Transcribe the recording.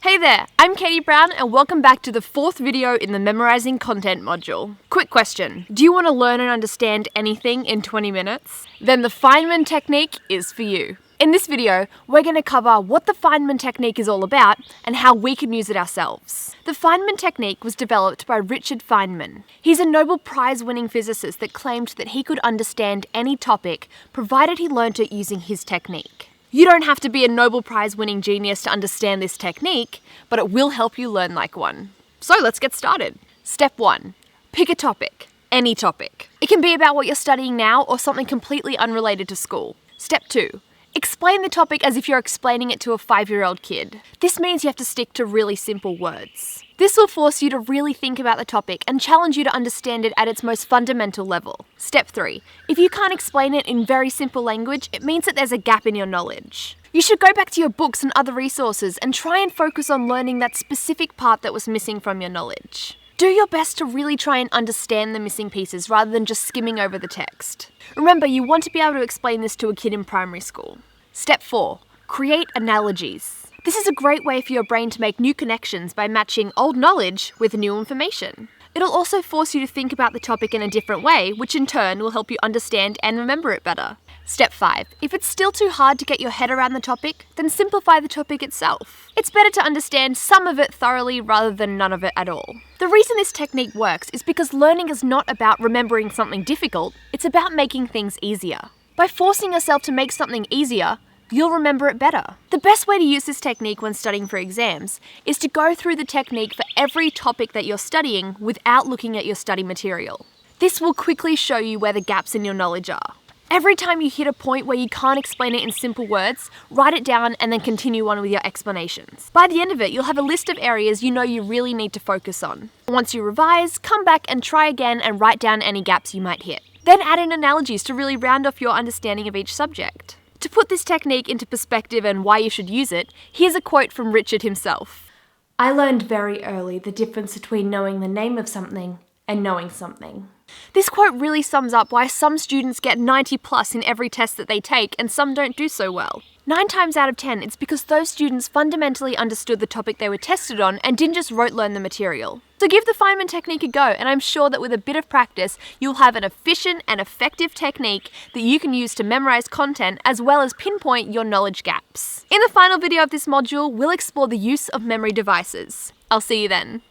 Hey there, I'm Katie Brown and welcome back to the fourth video in the Memorizing Content module. Quick question, do you want to learn and understand anything in 20 minutes? Then the Feynman technique is for you. In this video, we're going to cover what the Feynman technique is all about and how we can use it ourselves. The Feynman technique was developed by Richard Feynman. He's a Nobel Prize-winning physicist that claimed that he could understand any topic provided he learnt it using his technique. You don't have to be a Nobel Prize-winning genius to understand this technique, but it will help you learn like one. So let's get started. Step 1. Pick a topic. Any topic. It can be about what you're studying now or something completely unrelated to school. Step 2. Explain the topic as if you're explaining it to a 5-year-old kid. This means you have to stick to really simple words. This will force you to really think about the topic and challenge you to understand it at its most fundamental level. Step 3. If you can't explain it in very simple language, it means that there's a gap in your knowledge. You should go back to your books and other resources and try and focus on learning that specific part that was missing from your knowledge. Do your best to really try and understand the missing pieces rather than just skimming over the text. Remember, you want to be able to explain this to a kid in primary school. Step 4. Create analogies. This is a great way for your brain to make new connections by matching old knowledge with new information. It'll also force you to think about the topic in a different way, which in turn will help you understand and remember it better. Step 5. If it's still too hard to get your head around the topic, then simplify the topic itself. It's better to understand some of it thoroughly rather than none of it at all. The reason this technique works is because learning is not about remembering something difficult, it's about making things easier. By forcing yourself to make something easier, you'll remember it better. The best way to use this technique when studying for exams is to go through the technique for every topic that you're studying without looking at your study material. This will quickly show you where the gaps in your knowledge are. Every time you hit a point where you can't explain it in simple words, write it down and then continue on with your explanations. By the end of it, you'll have a list of areas you know you really need to focus on. Once you revise, come back and try again and write down any gaps you might hit. Then add in analogies to really round off your understanding of each subject. To put this technique into perspective and why you should use it, here's a quote from Richard himself. "I learned very early the difference between knowing the name of something and knowing something." This quote really sums up why some students get 90+ in every test that they take and some don't do so well. 9 times out of 10, it's because those students fundamentally understood the topic they were tested on and didn't just rote learn the material. So give the Feynman technique a go, and I'm sure that with a bit of practice, you'll have an efficient and effective technique that you can use to memorize content as well as pinpoint your knowledge gaps. In the final video of this module, we'll explore the use of memory devices. I'll see you then.